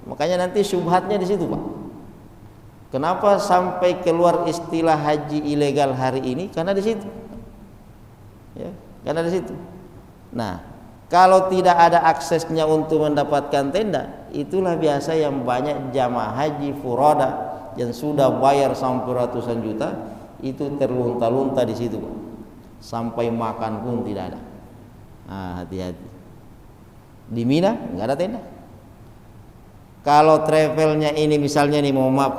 Makanya nanti syubhatnya di situ, Pak. Kenapa sampai keluar istilah haji ilegal hari ini? Karena di situ. Ya, karena di situ. Nah, kalau tidak ada aksesnya untuk mendapatkan tenda, itulah biasa yang banyak jamaah haji furoda yang sudah bayar sampai ratusan juta itu terlunta-lunta di situ, Pak. Sampai makan pun tidak ada. Nah, hati-hati. Di Mina nggak ada tenda. Kalau travelnya ini misalnya nih, mohon maaf,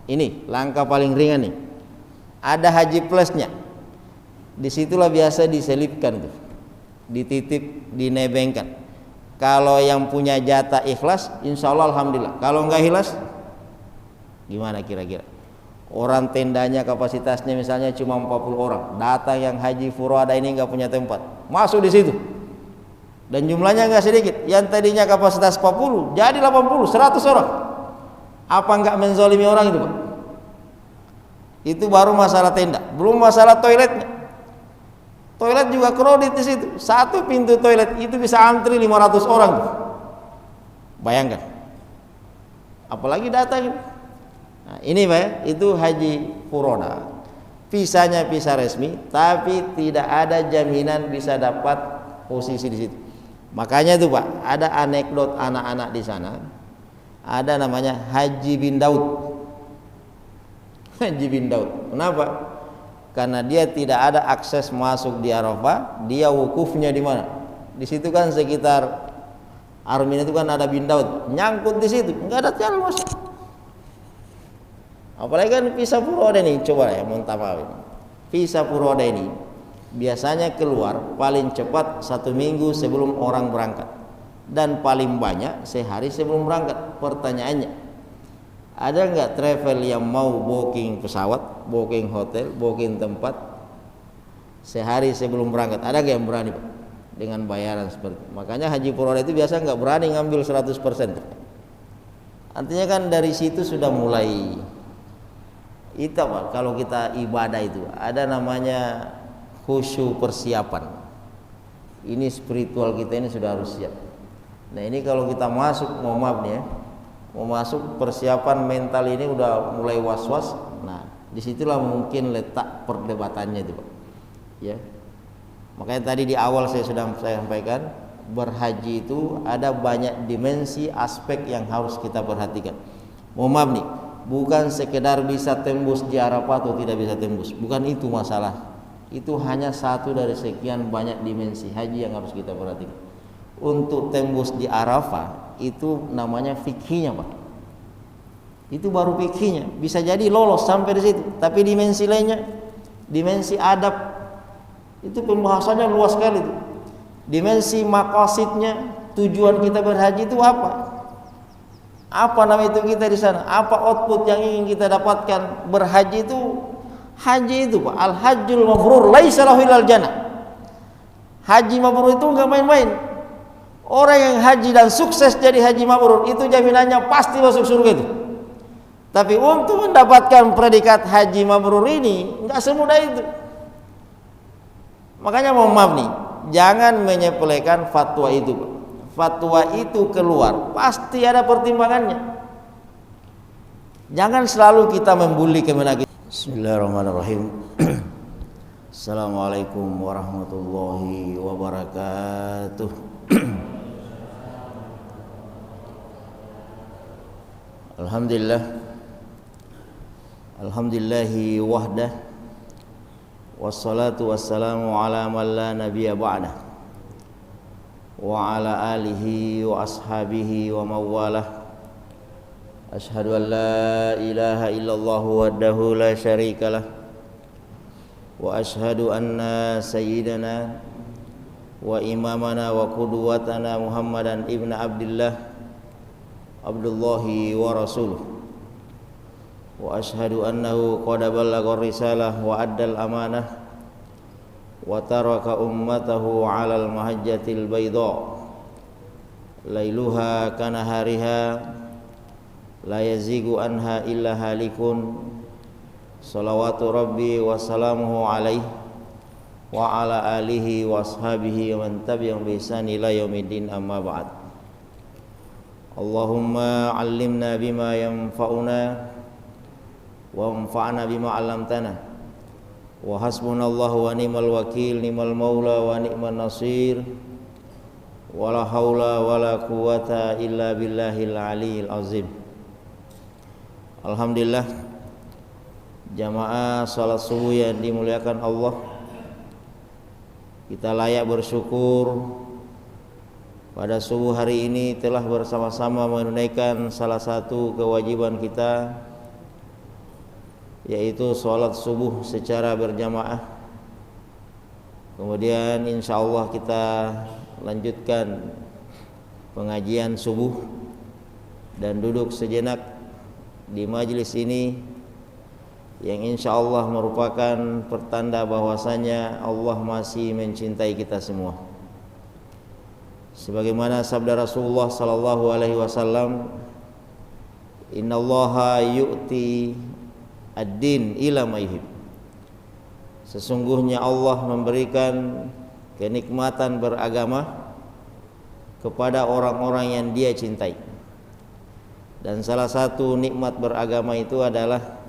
ini langkah paling ringan nih, ada haji plusnya. Disitulah biasa diselipkan tuh, dititip, dinebengkan. Kalau yang punya jatah ikhlas, insya Allah alhamdulillah. Kalau nggak ikhlas, gimana kira-kira? Orang tendanya kapasitasnya misalnya cuma 40 orang, datang yang haji furoda ini nggak punya tempat, masuk di situ. Dan jumlahnya nggak sedikit, yang tadinya kapasitas 40 jadi 80, 100 orang. Apa nggak menzolimi orang itu, Pak? Itu baru masalah tenda, belum masalah toiletnya. Toilet juga kredit di situ. Satu pintu toilet itu bisa antri 500 orang. Bayangkan. Apalagi datang. Nah, ini Pak ya, itu haji furoda. Visanya visa resmi, tapi tidak ada jaminan bisa dapat posisi di situ. Makanya itu Pak, ada anekdot anak-anak di sana. Ada namanya Haji bin Daud. Haji bin Daud. Kenapa? Karena dia tidak ada akses masuk di Arafah, dia wukufnya di mana? Di situ kan sekitar Armin itu kan ada bin Daud, nyangkut di situ, nggak ada jalan masuk. Apalagi kan visa furoda ini, coba ya, mohon maaf. Visa furoda ini biasanya keluar paling cepat 1 minggu sebelum orang berangkat, dan paling banyak sehari sebelum berangkat. Pertanyaannya, ada nggak travel yang mau booking pesawat, booking hotel, booking tempat sehari sebelum berangkat? Ada nggak yang berani, Pak, dengan bayaran seperti itu? Makanya haji furoda itu biasa nggak berani ngambil 100%. Artinya kan dari situ sudah mulai itu, Pak. Kalau kita ibadah itu ada namanya khusyuk persiapan. Ini spiritual kita ini sudah harus siap. Nah ini kalau kita masuk, mohon maaf nih ya, mau masuk persiapan mental ini udah mulai was-was. Nah disitulah mungkin letak perdebatannya itu, Pak. Ya, makanya tadi di awal saya sudah sampaikan, berhaji itu ada banyak dimensi aspek yang harus kita perhatikan. Mohon maaf nih, bukan sekedar bisa tembus di Arafah atau tidak bisa tembus, bukan itu masalah. Itu hanya satu dari sekian banyak dimensi haji yang harus kita perhatikan. Untuk tembus di Arafah itu namanya fikihnya, Pak. Itu baru fikihnya. Bisa jadi lolos sampai di situ, tapi dimensi lainnya, dimensi adab, itu pembahasannya luas sekali itu. Dimensi maqasidnya, tujuan kita berhaji itu apa? Apa nama itu kita di sana? Apa output yang ingin kita dapatkan berhaji itu? Haji itu, Pak, al-hajjul mabrur laisa lahu ilal jannah. Haji mabrur itu enggak main-main. Orang yang haji dan sukses jadi haji mabrur itu jaminannya pasti masuk surga itu. Tapi untuk mendapatkan predikat haji mabrur ini enggak semudah itu. Makanya mohon maaf nih, jangan menyepelekan fatwa itu, Pak. Fatwa itu keluar pasti ada pertimbangannya. Jangan selalu kita membuli kemenak. Bismillahirrahmanirrahim. Assalamualaikum warahmatullahi wabarakatuh. Alhamdulillah, alhamdulillahi wahdah, wassalatu wassalamu ala man la nabiyya ba'dah, wa ala alihi wa ashabihi wa mawalah. Asyhadu an la ilaha illallah wahdahu la syarikalah, wa asyhadu anna sayyidana wa imamana wa qudwatana Muhammadan ibn Abdillah Abdullahi wa rasuluh, wa asyhadu annahu qad ballagha risalah wa addal amanah wa taraka ummatahu 'alal mahajjatil bayda lailuha kanahariha la yazigu anha illa halikun. Salawatu rabbi wa salamuhu alaihi wa ala alihi wa ashabihi wa man tabi'ahum bi ihsan ila yaumiddin, amma ba'd. Allahumma 'allimna bima yanfa'una wa anfa'na bima 'allamtana wa hasbunallahu wa ni'mal wakil, ni'mal maula wa ni'man nasir, wala haula wala quwata illa billahil aliyil azim. Alhamdulillah, jamaah salat subuh yang dimuliakan Allah, kita layak bersyukur pada subuh hari ini telah bersama-sama menunaikan salah satu kewajiban kita, yaitu salat subuh secara berjamaah. Kemudian insyaallah kita lanjutkan pengajian subuh dan duduk sejenak di majelis ini yang insyaallah merupakan pertanda bahwasanya Allah masih mencintai kita semua. Sebagaimana sabda Rasulullah sallallahu alaihi wasallam, "Innallaha yu'ti ad-din ila ma yuhib." Sesungguhnya Allah memberikan kenikmatan beragama kepada orang-orang yang Dia cintai. Dan salah satu nikmat beragama itu adalah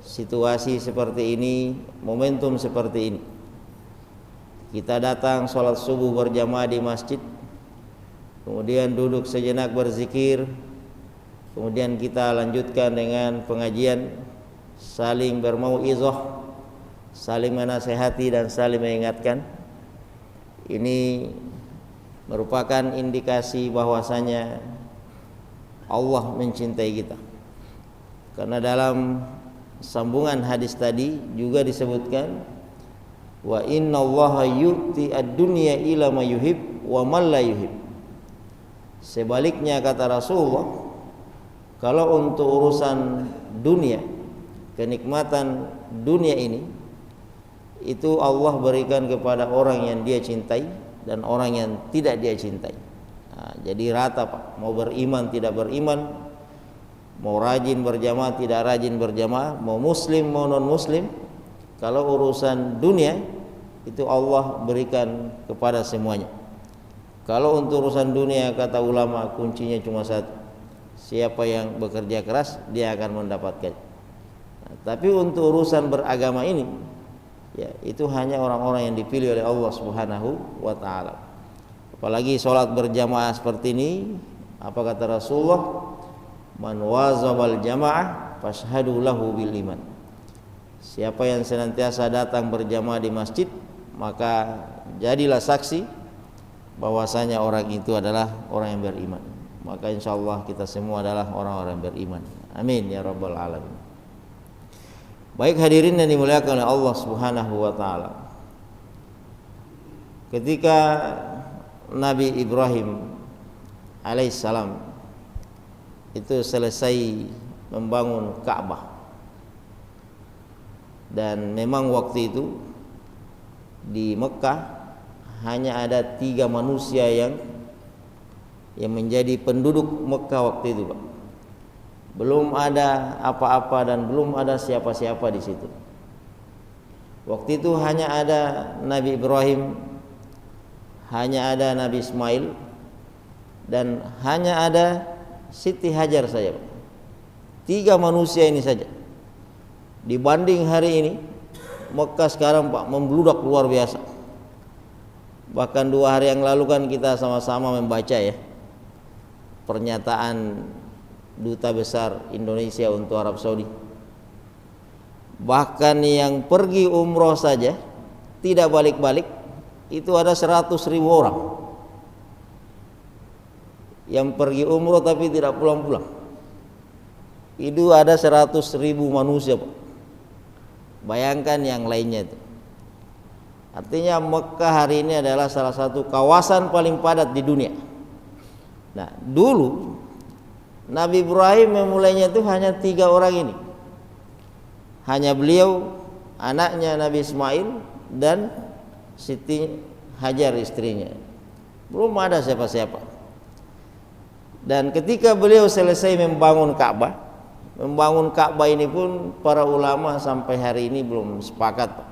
situasi seperti ini, momentum seperti ini. Kita datang sholat subuh berjamaah di masjid, kemudian duduk sejenak berzikir, kemudian kita lanjutkan dengan pengajian, saling bermau'izah, saling menasehati dan saling mengingatkan. Ini merupakan indikasi bahwasanya Allah mencintai kita. Karena dalam sambungan hadis tadi juga disebutkan, wa innallaha yu'ti ad-dunya ila ma yuhib wa man la yuhib. Sebaliknya kata Rasulullah, kalau untuk urusan dunia, kenikmatan dunia ini, itu Allah berikan kepada orang yang Dia cintai dan orang yang tidak Dia cintai. Nah, jadi rata Pak, mau beriman tidak beriman, mau rajin berjamaah tidak rajin berjamaah, mau muslim mau non muslim, kalau urusan dunia itu Allah berikan kepada semuanya. Kalau untuk urusan dunia kata ulama kuncinya cuma satu, siapa yang bekerja keras dia akan mendapatkan. Nah, tapi untuk urusan beragama ini, ya itu hanya orang-orang yang dipilih oleh Allah Subhanahu wa taala. Apalagi sholat berjamaah seperti ini, apa kata Rasulullah? Man wazabal jamaah fashhadu lahu bil iman. Siapa yang senantiasa datang berjamaah di masjid, maka jadilah saksi bahwasanya orang itu adalah orang yang beriman. Maka insyaallah kita semua adalah orang-orang yang beriman. Amin ya rabbal alamin. Baik hadirin yang dimuliakan oleh Allah Subhanahu wa taala. Ketika Nabi Ibrahim alaihissalam itu selesai membangun Ka'bah, dan memang waktu itu di Mekah hanya ada 3 manusia yang menjadi penduduk Mekah waktu itu, Pak. Belum ada apa-apa dan belum ada siapa-siapa di situ. Waktu itu hanya ada Nabi Ibrahim, hanya ada Nabi Ismail, dan hanya ada Siti Hajar saja. 3 manusia ini saja. Dibanding hari ini, Mekah sekarang Pak membludak luar biasa. Bahkan 2 hari yang lalu kan kita sama-sama membaca ya pernyataan Duta Besar Indonesia untuk Arab Saudi. Bahkan yang pergi umroh saja tidak balik-balik itu ada 100.000 orang yang pergi umroh tapi tidak pulang-pulang. Itu ada 100.000 manusia, Pak. Bayangkan yang lainnya itu. Artinya Mekah hari ini adalah salah satu kawasan paling padat di dunia. Nah, dulu Nabi Ibrahim memulainya itu hanya 3 orang ini. Hanya beliau, anaknya Nabi Ismail, dan Siti Hajar istrinya. Belum ada siapa-siapa. Dan ketika beliau selesai membangun Ka'bah ini pun para ulama sampai hari ini belum sepakat, Pak.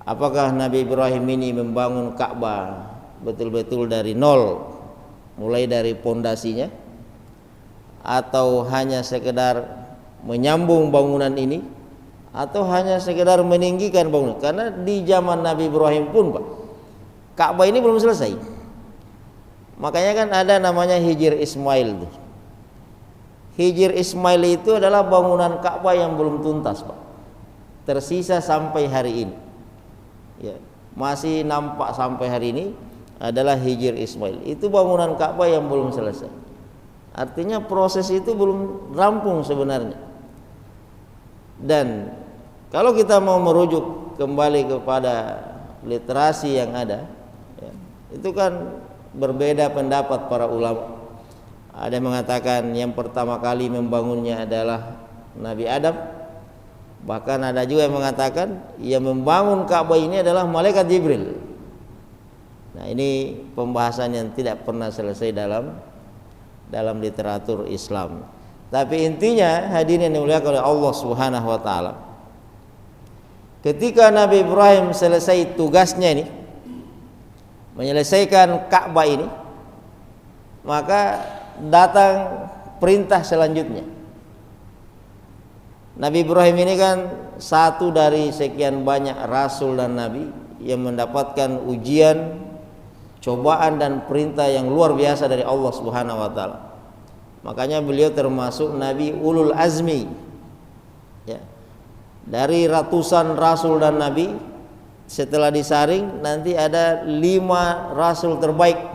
Apakah Nabi Ibrahim ini membangun Ka'bah betul-betul dari nol mulai dari pondasinya, atau hanya sekedar menyambung bangunan ini, atau hanya sekedar meninggikan bangunan. Karena di zaman Nabi Ibrahim pun Pak, Ka'bah ini belum selesai. Makanya kan ada namanya Hijr Ismail tuh. Hijr Ismail itu adalah bangunan Ka'bah yang belum tuntas Pak, tersisa sampai hari ini ya, masih nampak sampai hari ini adalah Hijr Ismail. Itu bangunan Ka'bah yang belum selesai. Artinya proses itu belum rampung sebenarnya. Dan kalau kita mau merujuk kembali kepada literasi yang ada ya, itu kan berbeda pendapat para ulama. Ada yang mengatakan yang pertama kali membangunnya adalah Nabi Adam. Bahkan ada juga yang mengatakan yang membangun Ka'bah ini adalah malaikat Jibril. Nah, ini pembahasan yang tidak pernah selesai dalam literatur Islam. Tapi intinya hadirin yang dimuliakan oleh Allah Subhanahu wa taala, ketika Nabi Ibrahim selesai tugasnya ini, menyelesaikan Ka'bah ini, maka datang perintah selanjutnya. Nabi Ibrahim ini kan satu dari sekian banyak rasul dan nabi yang mendapatkan ujian, cobaan dan perintah yang luar biasa dari Allah Subhanahu wa taala. Makanya beliau termasuk nabi ulul azmi. Ya. Dari ratusan rasul dan nabi, setelah disaring nanti ada 5 rasul terbaik.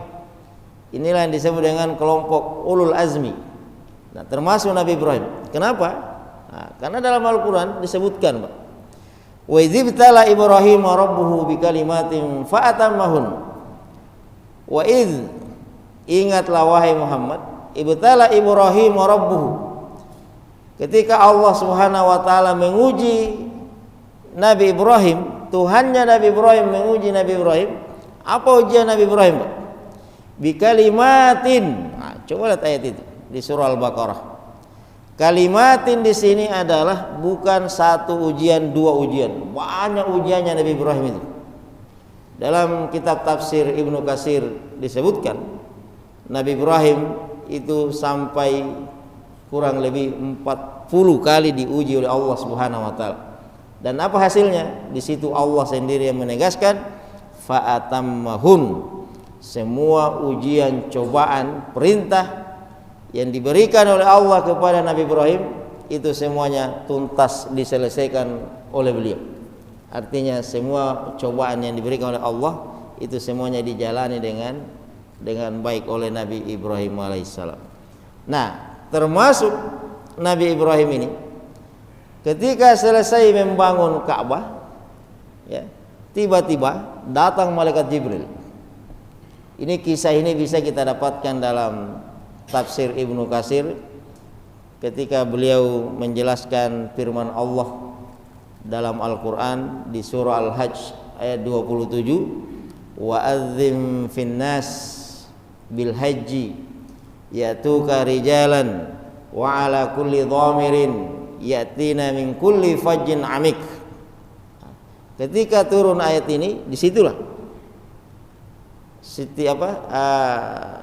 Inilah yang disebut dengan kelompok ulul azmi. Nah, termasuk Nabi Ibrahim. Kenapa? Nah, karena dalam Al-Quran disebutkan, Pak, wa idzibtala Ibrahim rabbuhu bikalimatin fa'atammahun. Wa idz, ingatlah wahai Muhammad, ibtala Ibrahim rabbuhu, ketika Allah Subhanahu wa taala menguji Nabi Ibrahim, Tuhannya Nabi Ibrahim menguji Nabi Ibrahim. Apa ujian Nabi Ibrahim, Pak? Bikalimatin. Nah, coba lihat ayat itu di surah Al-Baqarah. Kalimatin di sini adalah bukan satu ujian, 2 ujian. Banyak ujiannya Nabi Ibrahim itu. Dalam kitab tafsir Ibnu Katsir disebutkan Nabi Ibrahim itu sampai kurang lebih 40 kali diuji oleh Allah Subhanahu wa taala. Dan apa hasilnya? Di situ Allah sendiri yang menegaskan fa'atammahun. Semua ujian, cobaan, perintah yang diberikan oleh Allah kepada Nabi Ibrahim itu semuanya tuntas diselesaikan oleh beliau. Artinya semua cobaan yang diberikan oleh Allah itu semuanya dijalani dengan baik oleh Nabi Ibrahim alaihissalam. Nah, termasuk Nabi Ibrahim ini ketika selesai membangun Ka'bah ya, tiba-tiba datang malaikat Jibril. Ini kisah ini bisa kita dapatkan dalam tafsir Ibnu Katsir ketika beliau menjelaskan firman Allah dalam Al-Quran di surah Al-Hajj ayat 27, wa adzim finnas bil haji yatuka rijalan wa ala kulli dhamirin yatina min kulli fajjin amik. Ketika turun ayat ini, disitulah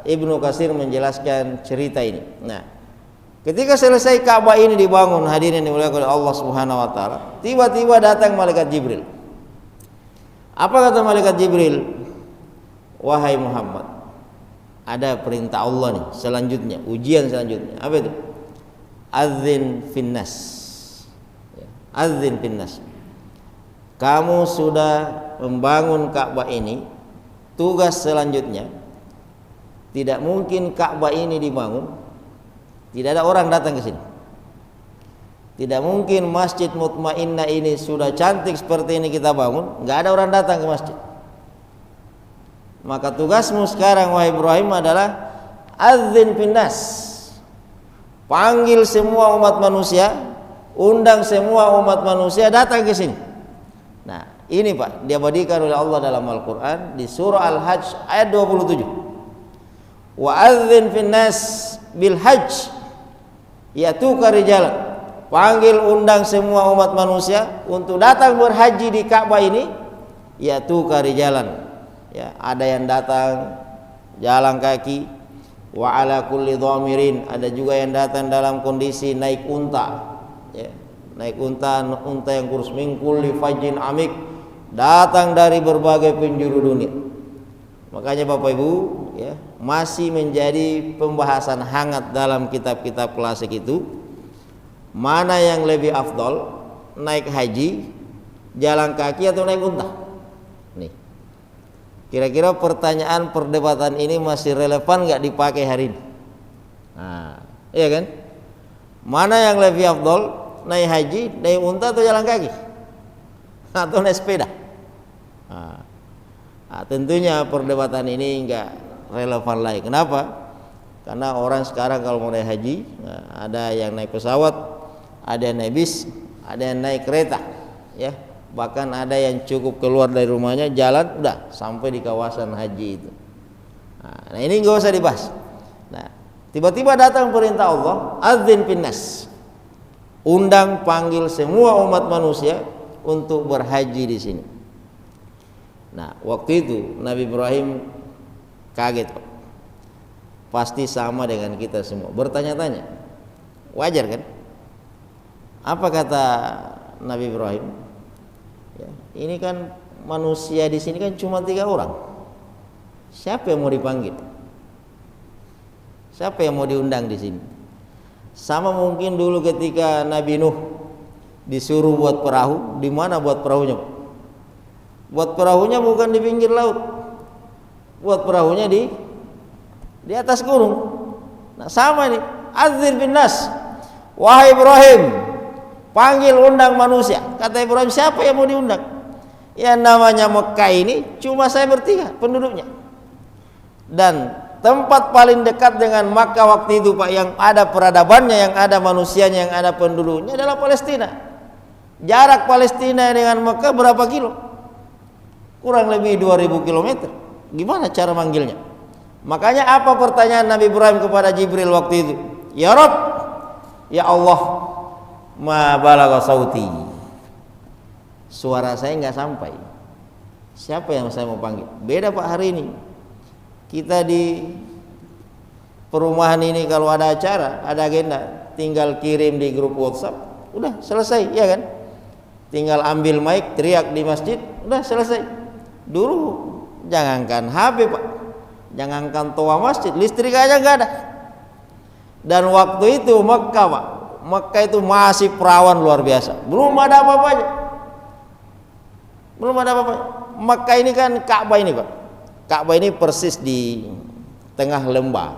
Ibnu Katsir menjelaskan cerita ini. Nah, ketika selesai Ka'bah ini dibangun, hadirin yang dimuliakan oleh Allah Subhanahu wa taala, tiba-tiba datang malaikat Jibril. Apa kata malaikat Jibril? Wahai Muhammad, ada perintah Allah nih selanjutnya, ujian selanjutnya. Apa itu? Adzin finnas. Adzin finnas. Kamu sudah membangun Ka'bah ini. Tugas selanjutnya, tidak mungkin Ka'bah ini dibangun tidak ada orang datang ke sini. Tidak mungkin Masjid Mutmainnah ini sudah cantik seperti ini kita bangun, nggak ada orang datang ke masjid. Maka tugasmu sekarang wahai Ibrahim adalah adzin finnas. Panggil semua umat manusia, undang semua umat manusia datang ke sini. Nah, ini Pak, diabadikan oleh Allah dalam Al-Quran di surah Al-Hajj ayat 27. Wa adzin finnas bil hajj yatuka rijalan. Panggil undang semua umat manusia untuk datang berhaji di Ka'bah ini, yatuka rijalan. Ya, ada yang datang jalan kaki, Wa ala kulli dhamirin, ada juga yang datang dalam kondisi naik unta, ya. Naik unta yang kurus, min kulli fajjin amik, datang dari berbagai penjuru dunia. Makanya Bapak Ibu, ya, masih menjadi pembahasan hangat dalam kitab-kitab klasik itu, mana yang lebih afdol, naik haji, jalan kaki atau naik unta? Nih, kira-kira pertanyaan perdebatan ini masih relevan nggak dipakai hari ini? Nah, iya kan? Mana yang lebih afdol, naik haji, naik unta atau jalan kaki? Atau naik sepeda? Nah, tentunya perdebatan ini nggak relevan lagi. Kenapa? Karena orang sekarang kalau mau naik haji, ada yang naik pesawat, ada yang naik bis, ada yang naik kereta, ya. Bahkan ada yang cukup keluar dari rumahnya jalan udah sampai di kawasan haji itu. Nah, ini nggak usah dibahas. Nah, tiba-tiba datang perintah Allah, adzin finnas, undang panggil semua umat manusia untuk berhaji di sini. Nah, waktu itu Nabi Ibrahim kaget, Pak. Pasti sama dengan kita semua, bertanya-tanya. Wajar kan? Apa kata Nabi Ibrahim? Ya, ini kan manusia di sini kan cuma 3 orang. Siapa yang mau dipanggil? Siapa yang mau diundang di sini? Sama mungkin dulu ketika Nabi Nuh disuruh buat perahu, di mana buat perahunya? Buat perahunya bukan di pinggir laut. Buat perahunya di atas gunung. Nah, sama nih, adzin binnas. Wahai Ibrahim, panggil undang manusia. Kata Ibrahim, siapa yang mau diundang? Yang namanya Mekah ini cuma saya bertiga penduduknya. Dan tempat paling dekat dengan Makkah waktu itu, Pak, yang ada peradabannya, yang ada manusianya, yang ada penduduknya adalah Palestina. Jarak Palestina dengan Makkah berapa kilo? Kurang lebih 2000 km. Gimana cara manggilnya? Makanya apa pertanyaan Nabi Ibrahim kepada Jibril waktu itu? Ya Rabb, ya Allah, ma balagha sauti, suara saya nggak sampai. Siapa yang saya mau panggil? Beda Pak, hari ini kita di perumahan ini kalau ada acara, ada agenda, tinggal kirim di grup WhatsApp, udah selesai, ya kan? Tinggal ambil mic, teriak di masjid, udah selesai. Dulu jangankan HP, Pak, jangankan toa masjid, listrik aja nggak ada. Dan waktu itu Mekah, Pak, Mekah itu masih perawan luar biasa, belum ada apa-apanya, belum ada apa-apa. Mekah ini kan Ka'bah ini, Pak, Ka'bah ini persis di tengah lembah.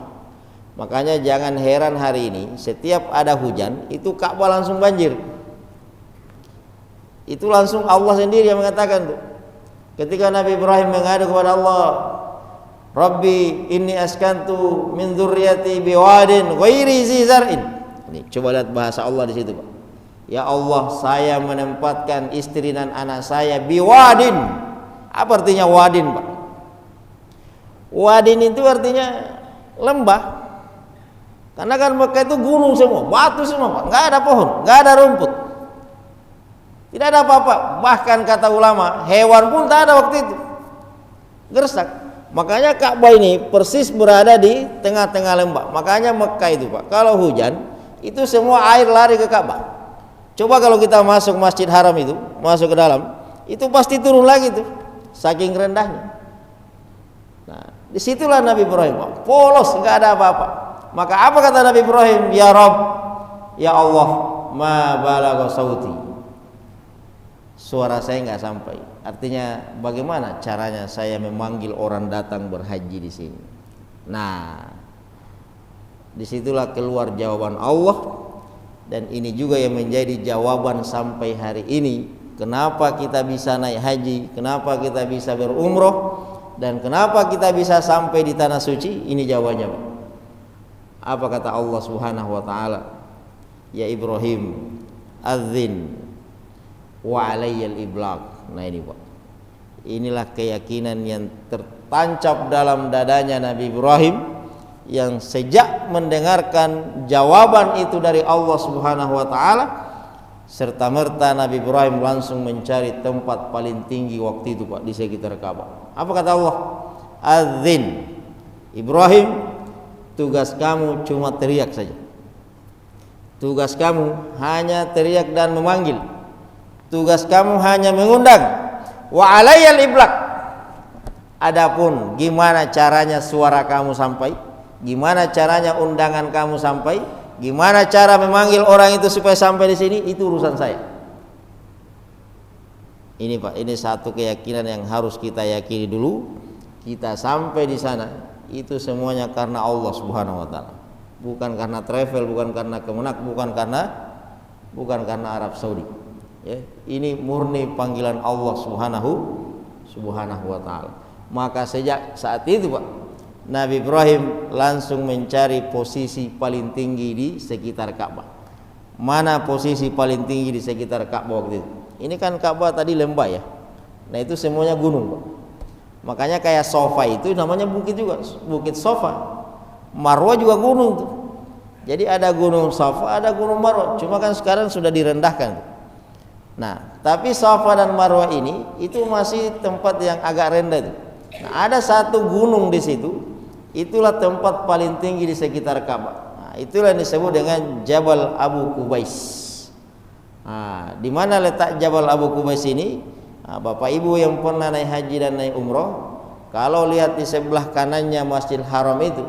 Makanya jangan heran hari ini setiap ada hujan itu Ka'bah langsung banjir. Itu langsung Allah sendiri yang mengatakan tuh. Ketika Nabi Ibrahim mengadu kepada Allah, Rabbi inni askantu min dzurriyyati biwadin ghairi zi zar'in. Ini coba lihat bahasa Allah di situ, Pak. Ya Allah, saya menempatkan istri dan anak saya biwadin. Apa artinya wadin, Pak? Wadin itu artinya lembah. Karena kan Mekah itu gunung semua, batu semua, Pak. Enggak ada pohon, enggak ada rumput. Tidak ada apa-apa. Bahkan kata ulama, hewan pun tak ada waktu itu. Gersak. Makanya Ka'bah ini persis berada di tengah-tengah lembah. Makanya Mekah itu, Pak, kalau hujan itu semua air lari ke Ka'bah. Coba kalau kita masuk Masjid Haram itu, masuk ke dalam, itu pasti turun lagi tuh, saking rendahnya. Nah, disitulah Nabi Ibrahim, Pak, polos, nggak ada apa-apa. Maka apa kata Nabi Ibrahim? Ya Rabb, ya Allah, ma balagha sauti, suara saya nggak sampai. Artinya bagaimana caranya saya memanggil orang datang berhaji di sini? Nah, disitulah keluar jawaban Allah, dan ini juga yang menjadi jawaban sampai hari ini. Kenapa kita bisa naik haji? Kenapa kita bisa berumroh? Dan kenapa kita bisa sampai di tanah suci? Ini jawabannya, Pak. Apa kata Allah Subhanahu wa taala? Ya Ibrahim, adzin wa alayyal iblaq. Nah ini, Pak, inilah keyakinan yang tertancap dalam dadanya Nabi Ibrahim, yang sejak mendengarkan jawaban itu dari Allah Subhanahu wa taala, serta merta Nabi Ibrahim langsung mencari tempat paling tinggi waktu itu, Pak, di sekitar Ka'bah. Apa kata Allah? Adzin, Ibrahim, tugas kamu cuma teriak saja. Tugas kamu hanya teriak dan memanggil. Tugas kamu hanya mengundang. Wa alayyal iblaq. Adapun gimana caranya suara kamu sampai, gimana caranya undangan kamu sampai, gimana cara memanggil orang itu supaya sampai di sini, itu urusan saya. Ini Pak, ini satu keyakinan yang harus kita yakini dulu. Kita sampai di sana itu semuanya karena Allah Subhanahu wa taala. Bukan karena travel, bukan karena Kemenak, bukan karena Arab Saudi. Ya, ini murni panggilan Allah Subhanahu wa taala. Maka sejak saat itu Pak, Nabi Ibrahim langsung mencari posisi paling tinggi di sekitar Ka'bah. Mana posisi paling tinggi di sekitar Ka'bah waktu itu? Ini kan Ka'bah tadi lembah ya. Nah itu semuanya gunung Pak. Makanya kayak Sofa itu namanya bukit juga, Bukit Sofa. Marwah juga gunung tuh. Jadi ada gunung Safa, ada gunung Marwah. Cuma kan sekarang sudah direndahkan. Nah, tapi Safa dan Marwah ini itu masih tempat yang agak rendah itu. Nah, ada satu gunung di situ. Itulah tempat paling tinggi di sekitar Ka'bah. Nah, itulah yang disebut dengan Jabal Abu Qubais. Nah, di mana letak Jabal Abu Qubais ini? Nah, Bapak Ibu yang pernah naik haji dan naik umroh, kalau lihat di sebelah kanannya Masjidil Haram itu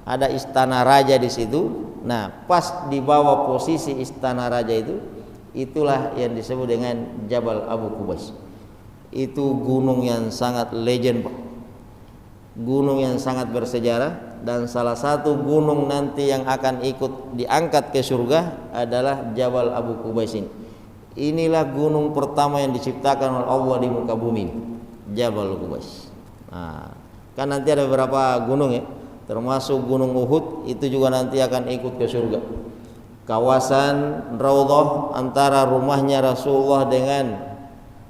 ada istana raja di situ. Nah, pas di bawah posisi istana raja itu, itulah yang disebut dengan Jabal Abu Qubais. Itu gunung yang sangat legend Pak. Gunung yang sangat bersejarah, dan salah satu gunung nanti yang akan ikut diangkat ke surga adalah Jabal Abu Qubais ini. Inilah gunung pertama yang diciptakan oleh Allah di muka bumi, Jabal Abu Qubais. Nah, kan nanti ada beberapa gunung ya, termasuk Gunung Uhud, itu juga nanti akan ikut ke surga. Kawasan Raudhah antara rumahnya Rasulullah dengan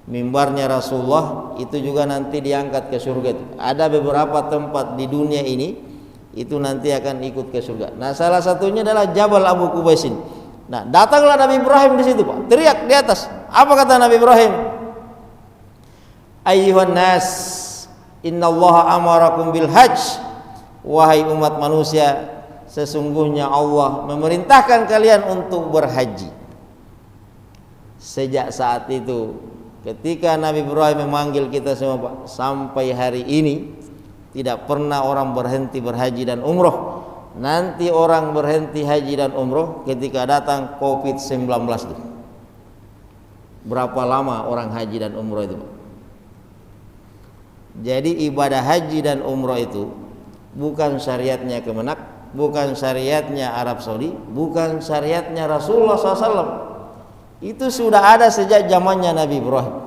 mimbarnya Rasulullah itu juga nanti diangkat ke surga. Ada beberapa tempat di dunia ini itu nanti akan ikut ke surga. Nah, salah satunya adalah Jabal Abu Qubais ini. Nah, datanglah Nabi Ibrahim di situ Pak, teriak di atas. Apa kata Nabi Ibrahim? Ayyuhan nas, innallaha amarakum bil hajj. Wahai umat manusia, sesungguhnya Allah memerintahkan kalian untuk berhaji. Sejak saat itu, ketika Nabi Ibrahim memanggil kita semua Pak, sampai hari ini tidak pernah orang berhenti berhaji dan umroh. Nanti orang berhenti haji dan umroh ketika datang COVID-19 itu. Berapa lama orang haji dan umroh itu Pak? Jadi ibadah haji dan umroh itu bukan syariatnya Kemenak, bukan syariatnya Arab Saudi, bukan syariatnya Rasulullah SAW. Itu sudah ada sejak zamannya Nabi Ibrahim.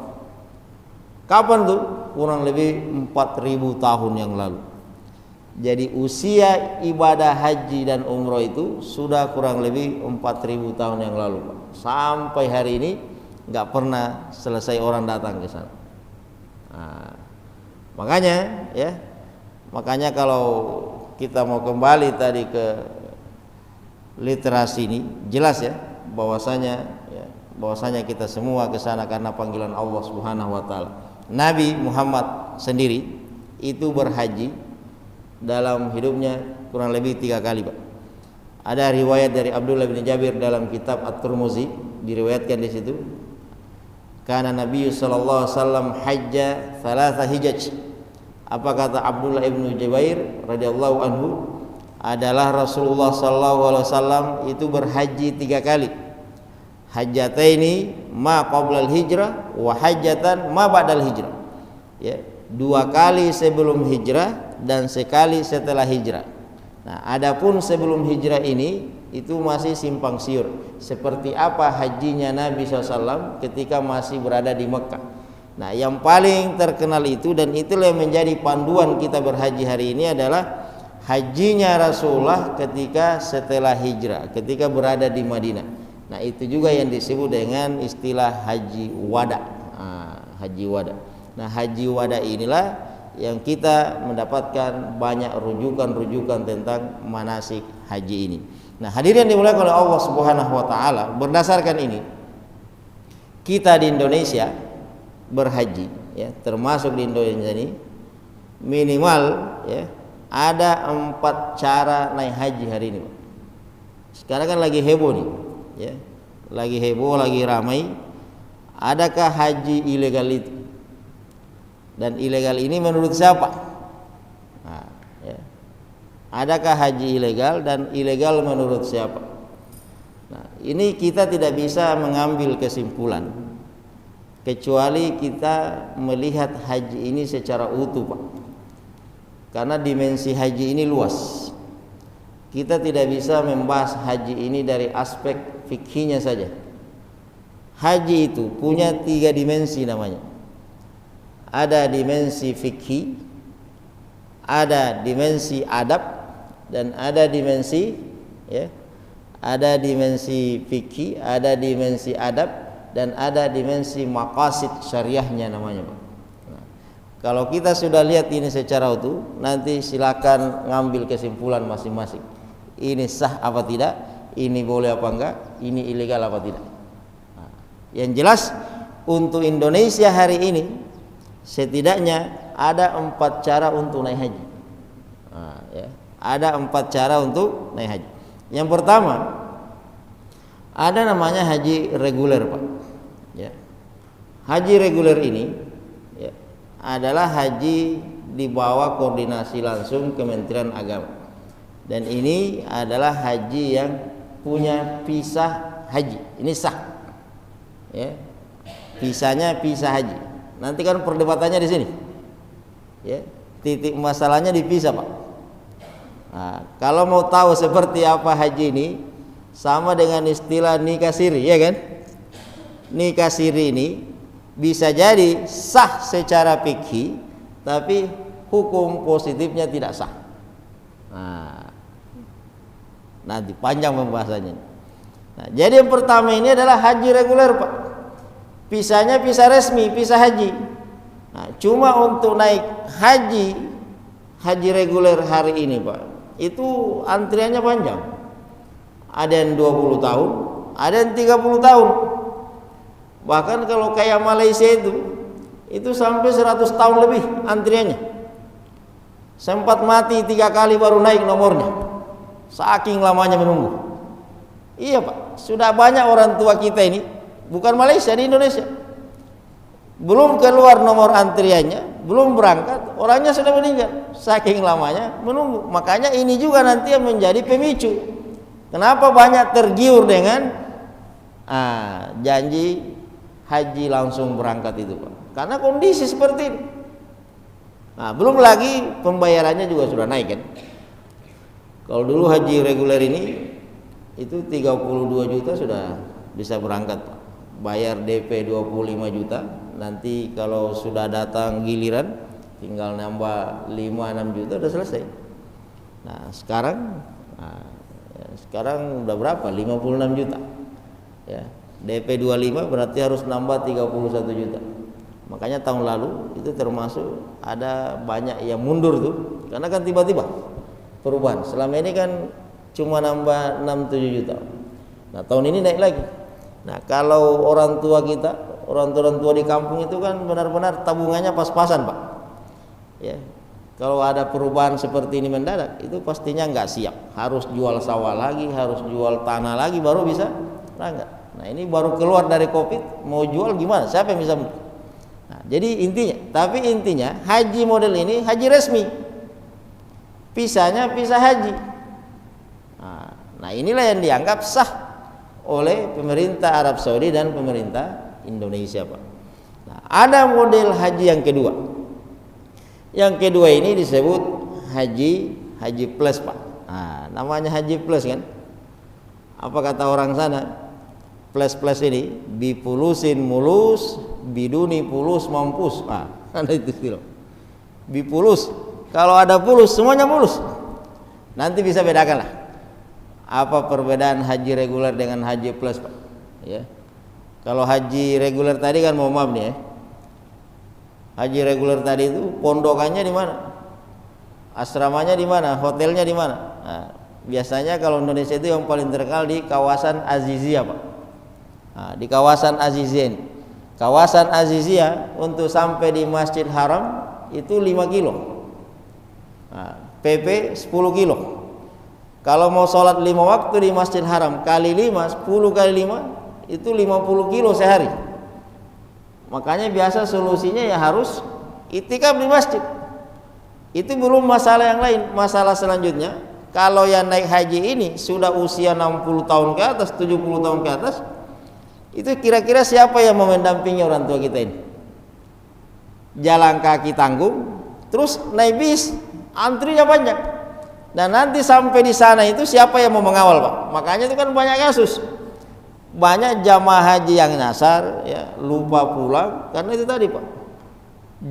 Kapan tuh? Kurang lebih 4.000 tahun yang lalu. Jadi usia ibadah haji dan umroh itu sudah kurang lebih 4.000 tahun yang lalu Pak. Sampai hari ini nggak pernah selesai orang datang ke sana. Nah, makanya kalau kita mau kembali tadi ke literasi ini, jelas ya bahwasanya kita semua ke sana karena panggilan Allah Subhanahu wa taala. Nabi Muhammad sendiri itu berhaji dalam hidupnya kurang lebih 3 kali Pak. Ada riwayat dari Abdullah bin Jabir dalam kitab At-Tirmidzi, diriwayatkan di situ, karena Nabi sallallahu alaihi wasallam hajja 3 hijaj. Apa kata Abdullah bin Jabir radhiyallahu anhu? Adalah Rasulullah sallallahu alaihi wasallam itu berhaji 3 kali. Hajjataini ma qabla al-hijrah wa hajjatan ma ba'dal hijrah. Ya, 2 kali sebelum hijrah dan sekali setelah hijrah. Nah, adapun sebelum hijrah ini itu masih simpang siur. Seperti apa hajinya Nabi SAW ketika masih berada di Mekah. Nah, yang paling terkenal itu, dan itulah yang menjadi panduan kita berhaji hari ini, adalah hajinya Rasulullah ketika setelah hijrah, ketika berada di Madinah. Nah, itu juga yang disebut dengan istilah haji wada. Haji wada. Nah, haji wada inilah yang kita mendapatkan banyak rujukan-rujukan tentang manasik haji ini. Nah, hadirin dimuliakan oleh Allah Subhanahu wa taala, berdasarkan ini kita di Indonesia berhaji ya, termasuk di Indonesia ini minimal ya ada 4 cara naik haji hari ini, Pak. Sekarang kan lagi heboh nih, ya. Lagi heboh, lagi ramai. Adakah haji ilegal itu? Dan ilegal ini menurut siapa? Nah, ya. Adakah haji ilegal dan ilegal menurut siapa? Nah, ini kita tidak bisa mengambil kesimpulan kecuali kita melihat haji ini secara utuh, Pak. Karena dimensi haji ini luas. Kita tidak bisa membahas haji ini dari aspek fikihnya saja. Haji itu punya 3 dimensi namanya. Ada dimensi fikih, ada dimensi adab, dan ada dimensi, ya, ada dimensi fikih, ada dimensi adab, dan ada dimensi maqasid syariahnya namanya, Pak. Nah, kalau kita sudah lihat ini secara utuh, nanti silakan ngambil kesimpulan masing-masing. Ini sah apa tidak? Ini boleh apa enggak? Ini ilegal apa tidak? Nah, yang jelas untuk Indonesia hari ini setidaknya ada 4 cara untuk naik haji. Nah, ya. Ada 4 cara untuk naik haji. Yang pertama, ada namanya haji reguler, Pak. Ya. Haji reguler ini, ya, adalah haji di bawah koordinasi langsung Kementerian Agama. Dan ini adalah haji yang punya visa haji. Ini sah. Ya. Visanya visa haji. Nanti kan perdebatannya di sini, ya, titik masalahnya di visa, Pak. Nah, kalau mau tahu seperti apa haji ini, sama dengan istilah nikah siri, ya kan? Nikah siri ini bisa jadi sah secara fikih, tapi hukum positifnya tidak sah. Nah, nanti panjang pembahasannya. Nah, jadi yang pertama ini adalah haji reguler, Pak. Visanya visa resmi, visa haji. Nah, cuma untuk naik haji reguler hari ini, Pak, itu antriannya panjang. Ada yang 20 tahun, ada yang 30 tahun. Bahkan kalau kayak Malaysia itu sampai 100 tahun lebih antriannya. Sempat mati 3 kali baru naik nomornya. Saking lamanya menunggu. Iya, Pak, sudah banyak orang tua kita ini, bukan Malaysia, di Indonesia, belum keluar nomor antriannya, belum berangkat, orangnya sudah meninggal, saking lamanya menunggu. Makanya ini juga nanti yang menjadi pemicu kenapa banyak tergiur dengan janji haji langsung berangkat itu, Pak, karena kondisi seperti ini. Nah, belum lagi pembayarannya juga sudah naik, kan. Kalau dulu haji reguler ini itu 32 juta sudah bisa berangkat, Pak. Bayar DP 25 juta, nanti kalau sudah datang giliran tinggal nambah 5-6 juta udah selesai. Nah, sekarang udah berapa? 56 juta. Ya, DP 25 berarti harus nambah 31 juta. Makanya tahun lalu itu termasuk ada banyak yang mundur tuh, karena kan tiba-tiba perubahan. Selama ini kan cuma nambah 6-7 juta. Nah, tahun ini naik lagi. Nah, kalau orang tua kita, orang tua di kampung itu kan benar-benar tabungannya pas-pasan, Pak. Ya, kalau ada perubahan seperti ini mendadak, itu pastinya nggak siap. Harus jual sawah lagi, harus jual tanah lagi, baru bisa berangkat. Nah, ini baru keluar dari COVID, mau jual gimana? Siapa yang bisa? Nah, jadi intinya haji model ini haji resmi, visanya visa haji. Nah, inilah yang dianggap sah oleh pemerintah Arab Saudi dan pemerintah Indonesia, Pak. Nah, ada model haji yang kedua. Yang kedua ini disebut haji plus, Pak. Nah, namanya haji plus, kan. Apa kata orang sana? Plus ini bipulusin mulus, biduni pulus mampus. Ada itu istilah. Bipulus, kalau ada pulus semuanya mulus. Nanti bisa bedakan lah apa perbedaan haji reguler dengan haji plus, Pak. Ya. Kalau haji reguler tadi kan, mohon maaf nih ya, haji reguler tadi itu pondokannya di mana, asramanya di mana, hotelnya di mana. Nah, biasanya kalau Indonesia itu yang paling terkenal di kawasan Azizia, Pak. Nah, di kawasan Azizia ini, kawasan Azizia untuk sampai di Masjid Haram itu 5 kilo. Nah, PP 10 kilo. Kalau mau sholat 5 waktu di Masjid Haram kali 5, 10 kali 5 itu 50 kilo sehari. Makanya biasa solusinya ya harus itikaf di masjid. Itu belum masalah yang lain. Masalah selanjutnya, kalau yang naik haji ini sudah usia 60 tahun ke atas, 70 tahun ke atas, itu kira-kira siapa yang mau mendampingi orang tua kita ini? Jalan kaki tanggung, terus naik bis, antrinya banyak. Dan nanti sampai di sana itu siapa yang mau mengawal, Pak? Makanya itu kan banyak kasus. Banyak jamaah haji yang nyasar, ya, lupa pulang karena itu tadi, Pak.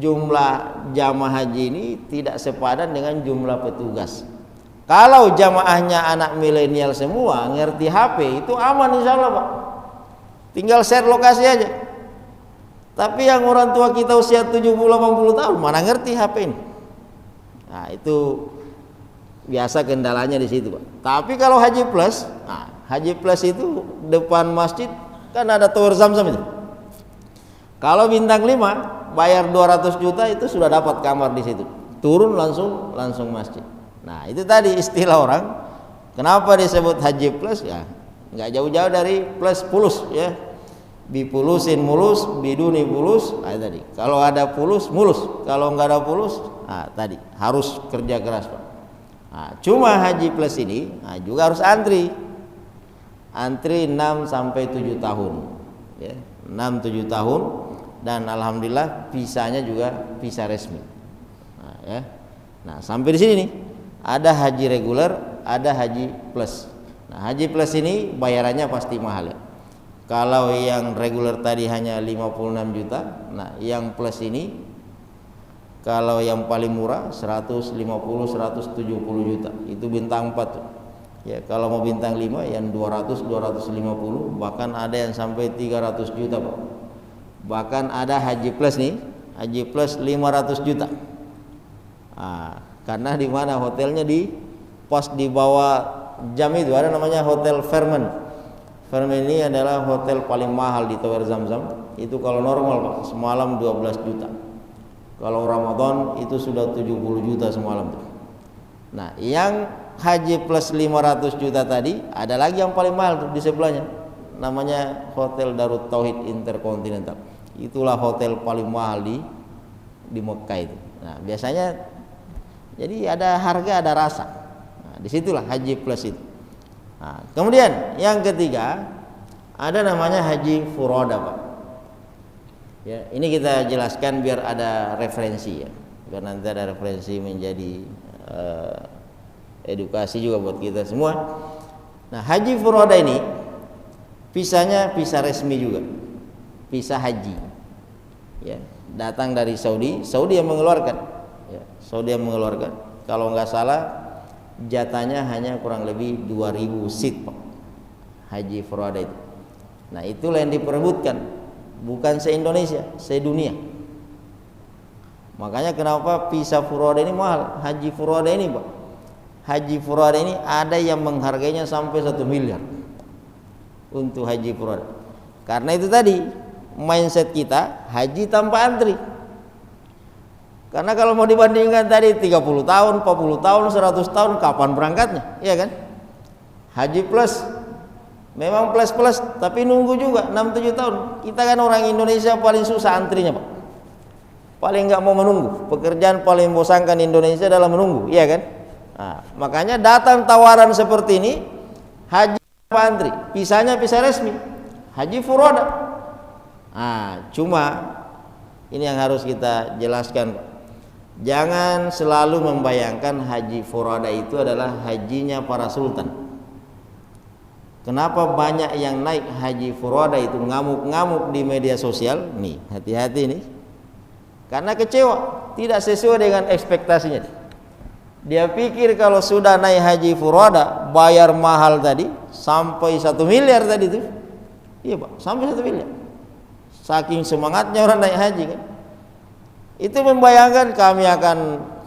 Jumlah jamaah haji ini tidak sepadan dengan jumlah petugas. Kalau jamaahnya anak milenial semua ngerti HP, itu aman insya Allah, Pak. Tinggal share lokasi aja. Tapi yang orang tua kita usia 70-80 tahun mana ngerti HP ini. Nah, itu biasa kendalanya di situ, Pak. Tapi kalau haji plus, nah, haji plus itu depan masjid kan ada tower Zamzam itu. Kalau bintang 5 bayar 200 juta itu sudah dapat kamar di situ. Turun langsung masjid. Nah, itu tadi istilah orang. Kenapa disebut haji plus? Ya, nggak jauh-jauh dari plus ya. Bipulusin mulus, biduni bulus. Nah, tadi. Kalau ada pulus mulus, kalau nggak ada pulus, nah, tadi harus kerja keras, Pak. Nah, cuma haji plus ini juga harus antri 6 sampai 7 tahun ya, 6-7 tahun, dan alhamdulillah visanya juga visa resmi. Nah, ya. Nah, sampai di sini nih ada haji reguler, ada haji plus. Nah, haji plus ini bayarannya pasti mahal ya. Kalau yang reguler tadi hanya 56 juta, nah yang plus ini kalau yang paling murah 150-170 juta. Itu bintang 4 tuh. Ya, kalau mau bintang 5 yang 200-250, bahkan ada yang sampai 300 juta, Pak. Bahkan ada haji plus nih, haji plus 500 juta. Nah, karena di mana hotelnya di pos di bawah jam itu ada namanya Hotel Fairmont. Fairmont ini adalah hotel paling mahal di Tower Zamzam. Itu kalau normal, Pak, semalam 12 juta. Kalau Ramadan itu sudah 70 juta semalam tuh. Nah, yang haji plus 500 juta tadi ada lagi yang paling mahal tuh di sebelahnya. Namanya Hotel Darut Tauhid Intercontinental. Itulah hotel paling mahal di Mekah itu. Nah, biasanya jadi ada harga ada rasa. Nah, disitulah haji plus itu. Nah, kemudian yang ketiga ada namanya haji furoda, Pak. Ya, ini kita jelaskan biar ada referensi ya, biar nanti ada referensi menjadi edukasi juga buat kita semua. Nah, haji furoda ini visanya visa resmi juga, visa haji. Ya, datang dari Saudi yang mengeluarkan. Ya, Saudi yang mengeluarkan. Kalau nggak salah jatahnya hanya kurang lebih 2000 seat, Pak. Haji furoda itu. Nah, itulah yang diperebutkan, bukan se-Indonesia, se-dunia. Makanya kenapa visa furoda ini mahal? Haji furoda ini, Pak. Haji furoda ini ada yang menghargainya sampai 1 miliar untuk haji furoda. Karena itu tadi mindset kita haji tanpa antri. Karena kalau mau dibandingkan tadi 30 tahun, 40 tahun, 100 tahun, kapan berangkatnya? Iya kan? Haji plus memang plus tapi nunggu juga 6-7 tahun. Kita kan orang Indonesia paling susah antrinya, Pak. Paling nggak mau menunggu. Pekerjaan paling membosankan Indonesia adalah menunggu, iya kan? Nah, makanya datang tawaran seperti ini, haji tanpa antri, visanya visa resmi, haji furoda. Nah, cuma ini yang harus kita jelaskan, Pak. Jangan selalu membayangkan haji furoda itu adalah hajinya para sultan. Kenapa banyak yang naik haji furoda itu ngamuk-ngamuk di media sosial? Nih, hati-hati nih. Karena kecewa, tidak sesuai dengan ekspektasinya. Dia pikir kalau sudah naik haji furoda, bayar mahal tadi sampai 1 miliar tadi tuh. Iya, Pak, sampai 1 miliar. Saking semangatnya orang naik haji kan. Itu membayangkan kami akan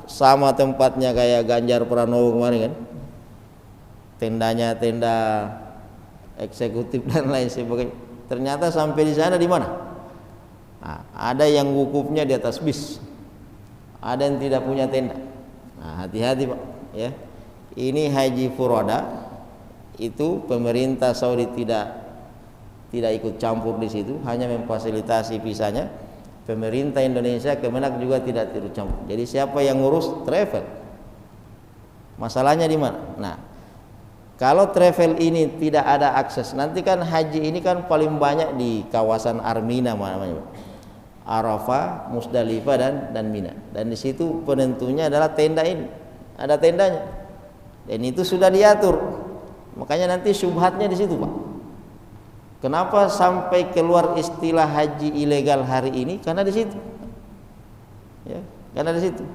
sama tempatnya kayak Ganjar Pranowo kemarin kan. Tendanya tenda eksekutif dan lain sebagainya. Ternyata sampai di sana di mana? Nah, ada yang wukufnya di atas bis. Ada yang tidak punya tenda. Nah, hati-hati, Pak. ya. Ini haji furoda, itu pemerintah Saudi tidak ikut campur di situ, hanya memfasilitasi visanya. Pemerintah Indonesia, Kemenak juga tidak ikut campur. Jadi siapa yang ngurus? Travel. Masalahnya di mana? Nah, kalau travel ini tidak ada akses, nanti kan haji ini kan paling banyak di kawasan Armina namanya, Arafah, Musdalifah dan Mina. Dan di situ penentunya adalah tenda ini, ada tendanya. Dan itu sudah diatur. Makanya nanti syubhatnya di situ, Pak. Kenapa sampai keluar istilah haji ilegal hari ini? Karena di situ. Ya, karena di situ.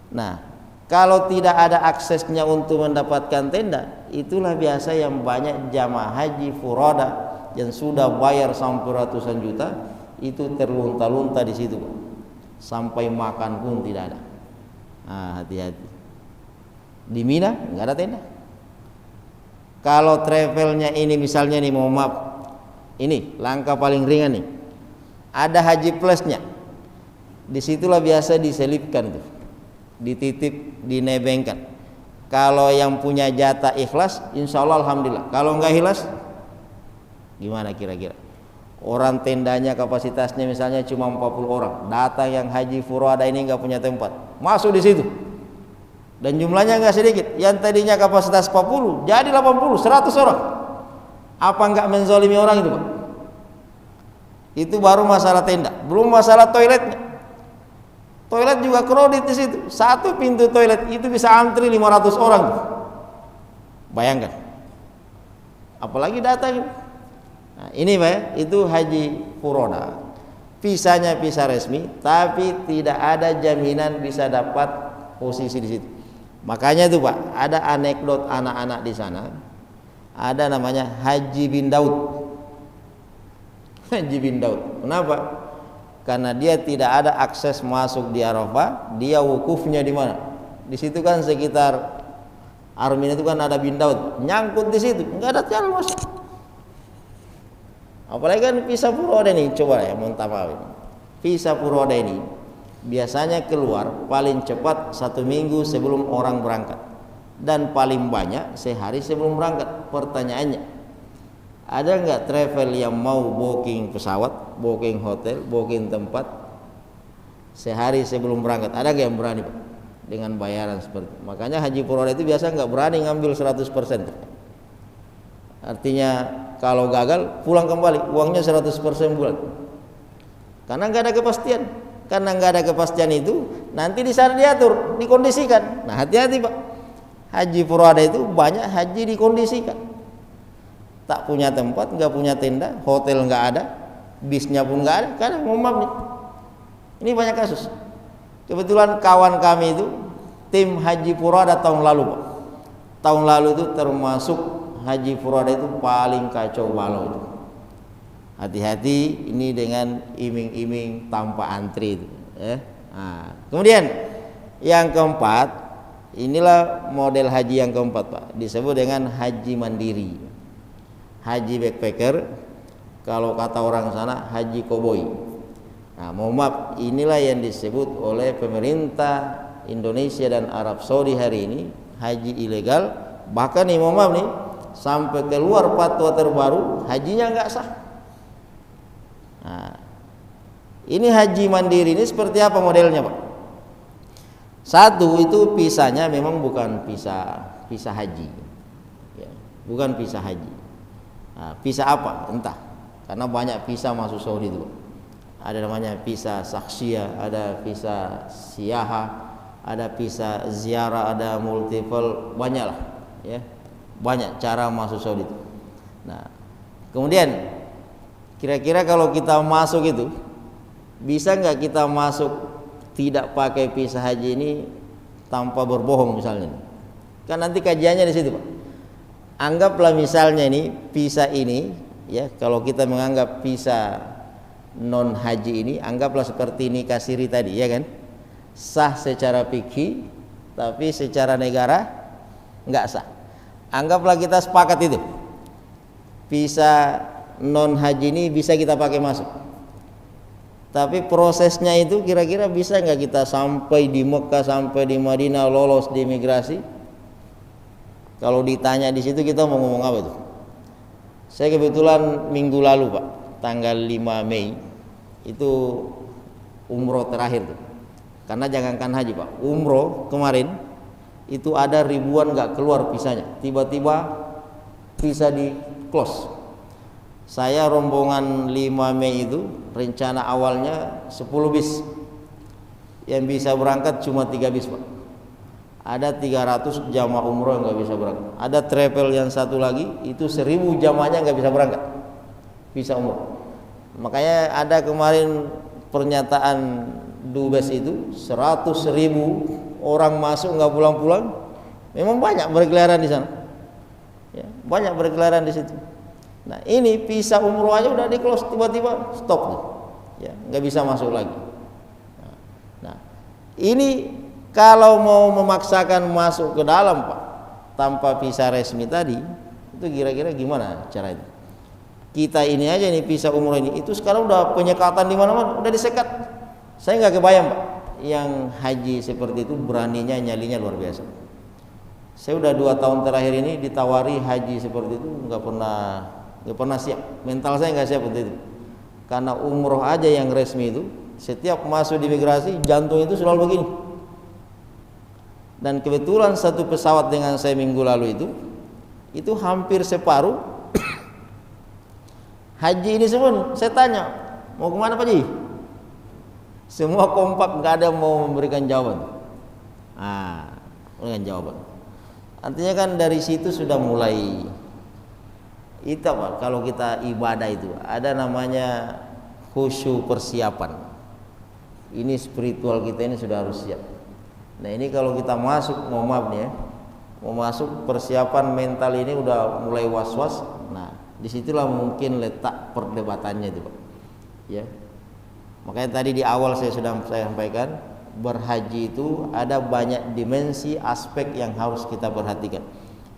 Nah, kalau tidak ada aksesnya untuk mendapatkan tenda, itulah biasa yang banyak jamaah haji furoda yang sudah bayar sampai ratusan juta itu terlunta-lunta di situ, Pak. Sampai makan pun tidak ada. Nah, hati-hati. Di Mina nggak ada tenda. Kalau travelnya ini misalnya nih, mohon maaf, ini langkah paling ringan nih, ada haji plusnya. Disitulah biasa diselipkan tuh, dititip, dinebengkan. Kalau yang punya jatah ikhlas, insya Allah alhamdulillah. Kalau nggak ikhlas, gimana kira-kira? Orang tendanya kapasitasnya misalnya cuma 40 orang, datang yang haji furoda ini nggak punya tempat, masuk di situ. Dan jumlahnya nggak sedikit, yang tadinya kapasitas 40 jadi 80, 100 orang. Apa nggak menzolimi orang itu, Pak? Itu baru masalah tenda, belum masalah toiletnya. Toilet juga kredit di situ. Satu pintu toilet itu bisa antri 500 orang. Bayangkan. Apalagi datang. Nah, ini Pak, itu haji furoda. Visanya visa resmi, tapi tidak ada jaminan bisa dapat posisi di situ. Makanya itu Pak, ada anekdot anak-anak di sana. Ada namanya Haji bin Daud. Haji bin Daud. Kenapa? Karena dia tidak ada akses masuk di Arafah, dia wukufnya di mana? Di situ kan sekitar Armin itu kan ada bin Daud, nyangkut di situ, nggak ada jalan masuk. Apalagi kan visa furoda ini, coba ya, mohon maaf. Visa furoda ini biasanya keluar paling cepat 1 minggu sebelum orang berangkat, dan paling banyak sehari sebelum berangkat. Pertanyaannya, ada nggak travel yang mau booking pesawat, booking hotel, booking tempat sehari sebelum berangkat? Ada nggak yang berani, Pak, dengan bayaran seperti itu? Makanya haji furoda itu biasa nggak berani ngambil 100%. Artinya kalau gagal pulang kembali, uangnya 100% bulan. Karena nggak ada kepastian. Karena nggak ada kepastian itu, nanti di sana diatur, dikondisikan. Nah, hati-hati Pak. Haji furoda itu banyak haji dikondisikan. Tak punya tempat, nggak punya tenda, hotel nggak ada, bisnya pun nggak ada. Karena mohon maaf nih, ini banyak kasus. Kebetulan kawan kami itu tim haji furoda tahun lalu, Pak. Tahun lalu itu termasuk haji furoda itu paling kacau balau itu. Hati-hati ini dengan iming-iming tanpa antri itu, ya. Nah, kemudian yang keempat, inilah model haji yang keempat, Pak. Disebut dengan haji mandiri, haji backpacker. Kalau kata orang sana, haji koboi. Nah, mohon maaf, inilah yang disebut oleh pemerintah Indonesia dan Arab Saudi hari ini haji ilegal. Bahkan nih, mohon maaf nih, sampai keluar fatwa terbaru, hajinya nggak sah. Nah, ini haji mandiri ini seperti apa modelnya, Pak? Satu, itu visanya memang bukan visa haji, ya, bukan visa haji. Nah, visa apa? Entah. Karena banyak visa masuk Saudi itu. Ada namanya visa saksiyah, ada visa siyaha, ada visa ziarah, ada multiple, banyak lah, ya, banyak cara masuk Saudi itu. Nah, kemudian kira-kira kalau kita masuk itu, bisa nggak kita masuk tidak pakai visa haji ini tanpa berbohong misalnya? Kan nanti kajiannya di situ, Pak. Anggaplah misalnya ini visa ini, ya, kalau kita menganggap visa non haji ini, anggaplah seperti nikah siri tadi, ya kan? Sah secara fikih, tapi secara negara nggak sah. Anggaplah kita sepakat itu, visa non haji ini bisa kita pakai masuk, tapi prosesnya itu kira-kira bisa nggak kita sampai di Mekah, sampai di Madinah, lolos di imigrasi, Kalau ditanya di situ kita mau ngomong apa itu? Saya kebetulan minggu lalu Pak, tanggal 5 Mei itu umroh terakhir tuh. Karena jangankan haji Pak, umroh kemarin itu ada ribuan nggak keluar visanya. Tiba-tiba visa di close. Saya rombongan 5 Mei itu rencana awalnya 10 bis. Yang bisa berangkat cuma 3 bis Pak. Ada 300 jamaah umroh yang nggak bisa berangkat. Ada travel yang satu lagi itu 1000 jamaahnya nggak bisa berangkat, bisa umroh. Makanya ada kemarin pernyataan Dubes itu 100.000 orang masuk nggak pulang-pulang. Memang banyak berkeliaran di sana, ya, banyak berkeliaran di situ. Nah ini visa umroh aja udah di close, tiba-tiba stop nih, ya nggak bisa masuk lagi. Nah ini kalau mau memaksakan masuk ke dalam Pak tanpa visa resmi tadi, itu kira-kira gimana cara itu? Kita ini aja nih visa umroh ini, itu sekarang udah penyekatan di mana-mana, udah disekat. Saya nggak kebayang Pak, yang haji seperti itu beraninya nyalinya luar biasa. Saya udah 2 tahun terakhir ini ditawari haji seperti itu, nggak pernah siap. Mental saya nggak siap untuk itu. Karena umroh aja yang resmi itu, setiap masuk di imigrasi jantung itu selalu begini. Dan kebetulan satu pesawat dengan saya minggu lalu itu hampir separuh haji ini semua nih. Saya tanya, mau kemana Pak Ji? Semua kompak, nggak ada yang mau memberikan jawaban. Memberikan jawaban. Artinya kan dari situ sudah mulai itu Pak. Kalau kita ibadah itu ada namanya khusyuk persiapan. Ini spiritual kita ini sudah harus siap. Nah ini kalau kita masuk, mau maaf nih ya, mau masuk persiapan mental ini udah mulai was-was. Nah disitulah mungkin letak perdebatannya itu Pak, ya. Makanya tadi di awal saya sudah sampaikan, berhaji itu ada banyak dimensi aspek yang harus kita perhatikan.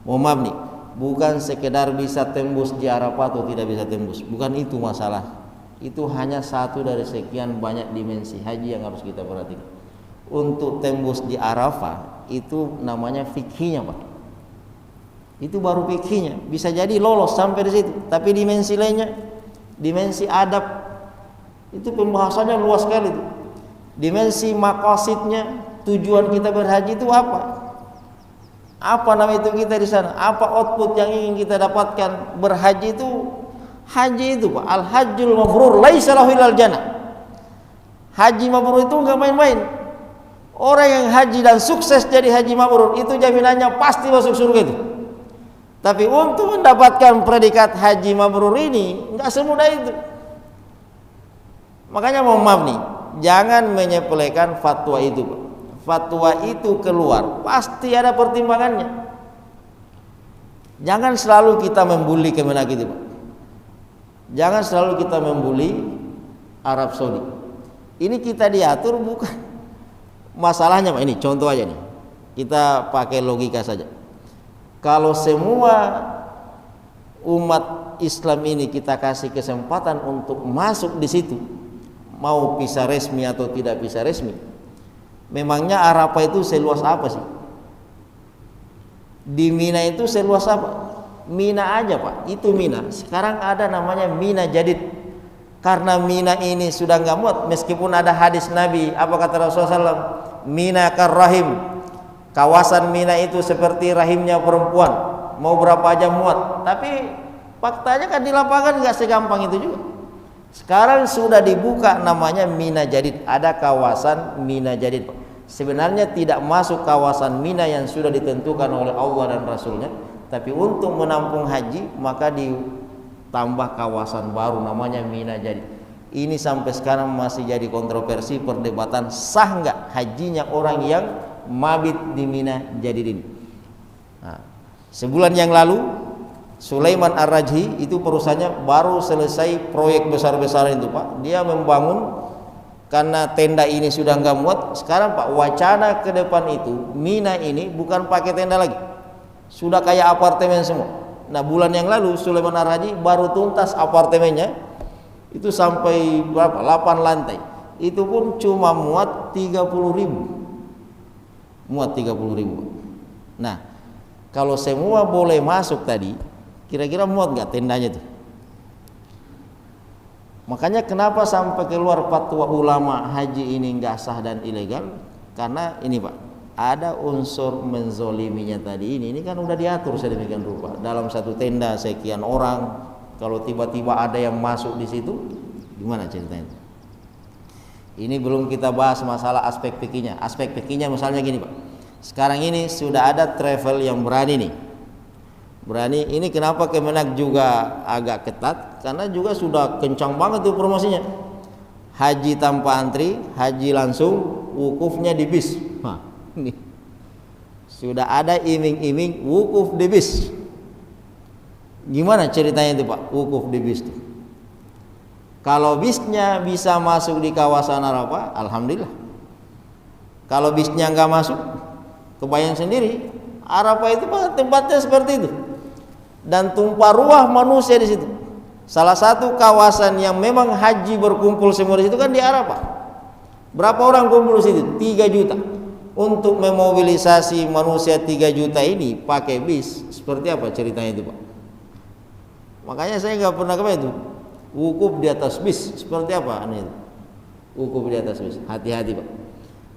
Mau maaf nih, bukan sekedar bisa tembus di Arafah atau tidak bisa tembus, bukan itu masalah. Itu hanya satu dari sekian banyak dimensi haji yang harus kita perhatikan. Untuk tembus di Arafah itu namanya fikihnya Pak. Itu baru fikihnya. Bisa jadi lolos sampai di situ. Tapi dimensi lainnya, dimensi adab, itu pembahasannya luas sekali itu. Dimensi maqasidnya, tujuan kita berhaji itu apa? Apa nama itu kita di sana? Apa output yang ingin kita dapatkan? Berhaji itu, haji itu Pak, al-hajjul mabrur laisa lahu illal jannah. Haji mabrur itu enggak main-main. Orang yang haji dan sukses jadi haji mabrur itu jaminannya pasti masuk surga itu. Tapi untuk mendapatkan predikat haji mabrur ini enggak semudah itu. Makanya mau maaf nih, jangan menyepelekan fatwa itu Pak. Fatwa itu keluar pasti ada pertimbangannya. Jangan selalu kita membuli Kemenak itu Pak. Jangan selalu kita membuli Arab Saudi. Ini kita diatur bukan masalahnya Pak. Ini contoh aja nih, kita pakai logika saja. Kalau semua umat Islam ini kita kasih kesempatan untuk masuk di situ, mau visa resmi atau tidak visa resmi, memangnya Arafah itu seluas apa sih? Di Mina itu seluas apa? Mina aja Pak, itu Mina. Sekarang ada namanya Mina Jadid. Karena Mina ini sudah nggak muat, meskipun ada hadis Nabi, apa kata Rasulullah SAW? Mina karrahim, kawasan Mina itu seperti rahimnya perempuan, mau berapa aja muat. Tapi faktanya kan di lapangan nggak segampang itu juga. Sekarang sudah dibuka namanya Mina Jadid, ada kawasan Mina Jadid. Sebenarnya tidak masuk kawasan Mina yang sudah ditentukan oleh Allah dan Rasulnya, tapi untuk menampung haji maka ditambah kawasan baru namanya Mina Jadid. Ini sampai sekarang masih jadi kontroversi, perdebatan sah nggak hajinya orang yang mabit di Mina Jadid ini. Nah, sebulan yang lalu Sulaiman Ar-Rajhi itu perusahaannya baru selesai proyek besar-besaran itu Pak. Dia membangun, karena tenda ini sudah nggak muat. Sekarang Pak, wacana ke depan itu Mina ini bukan pakai tenda lagi, sudah kayak apartemen semua. Nah bulan yang lalu Sulaiman Ar-Rajhi baru tuntas apartemennya, itu sampai berapa? 8 lantai. Itu pun cuma muat 30.000. Muat 30.000. Nah, Kalau semua boleh masuk tadi, kira-kira muat nggak tendanya tuh? Makanya kenapa sampai keluar fatwa ulama haji ini nggak sah dan ilegal? Karena ini Pak, ada unsur menzoliminya tadi ini kan udah diatur sedemikian rupa. Dalam satu tenda sekian orang, kalau tiba-tiba ada yang masuk di situ, gimana ceritanya? Ini belum kita bahas masalah aspek fikihnya. Aspek fikihnya misalnya gini Pak. Sekarang ini sudah ada travel yang berani nih. Berani ini kenapa Kemenak juga agak ketat? Karena juga sudah kencang banget tuh promosinya. Haji tanpa antri, haji langsung, wukufnya di bis. Nah, ini sudah ada iming-iming wukuf di bis. Gimana ceritanya itu Pak? Wukuf di bis tuh. Kalau bisnya bisa masuk di kawasan Arafah, alhamdulillah. Kalau bisnya nggak masuk, kebayang sendiri, Arafah itu tempatnya seperti itu. Dan tumpah ruah manusia di situ. Salah satu kawasan yang memang haji berkumpul semua di situ kan di Arafah. Berapa orang kumpul di situ? 3 juta. Untuk memobilisasi manusia 3 juta ini pakai bis, seperti apa ceritanya itu Pak? Makanya saya nggak pernah kebayang itu. Wukuf di atas bis seperti apa ini? Wukuf di atas bis. Hati-hati Pak.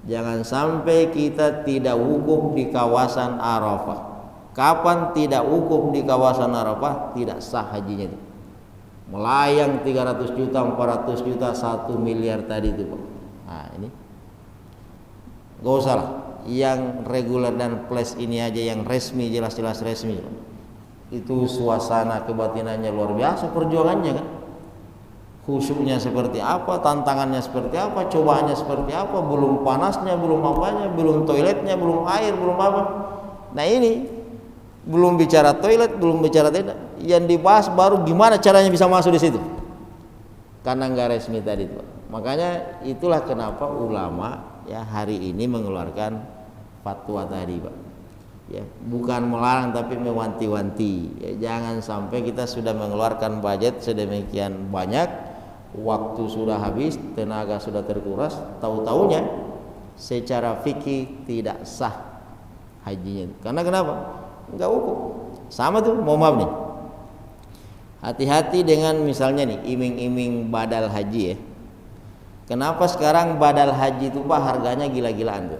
Jangan sampai kita tidak wukuf di kawasan Arafah. Kapan tidak wukuf di kawasan Arafah, tidak sah hajinya itu. Melayang 300 juta, 400 juta, 1 miliar tadi itu Pak. Nah ini gak usah lah. Yang reguler dan plus ini aja yang resmi, jelas-jelas resmi Pak. Itu suasana kebatinannya luar biasa, perjuangannya kan. Khusyuknya seperti apa, tantangannya seperti apa, cobaannya seperti apa, belum panasnya, belum apanya, belum toiletnya, belum air, belum apa. Nah ini belum bicara toilet, belum bicara tenda, yang dibahas baru gimana caranya bisa masuk di situ. Karena nggak resmi tadi itu. Makanya itulah kenapa ulama ya hari ini mengeluarkan fatwa tadi Pak. Ya, bukan melarang tapi mewanti-wanti. Ya, jangan sampai kita sudah mengeluarkan budget sedemikian banyak, waktu sudah habis, tenaga sudah terkuras, tahu-taunya secara fikih tidak sah hajinya. Karena kenapa? Enggak wukuf. Sama tuh, mau maaf nih. Hati-hati dengan misalnya nih iming-iming badal haji ya. Kenapa sekarang badal haji itu Pak harganya gila-gilaan tuh?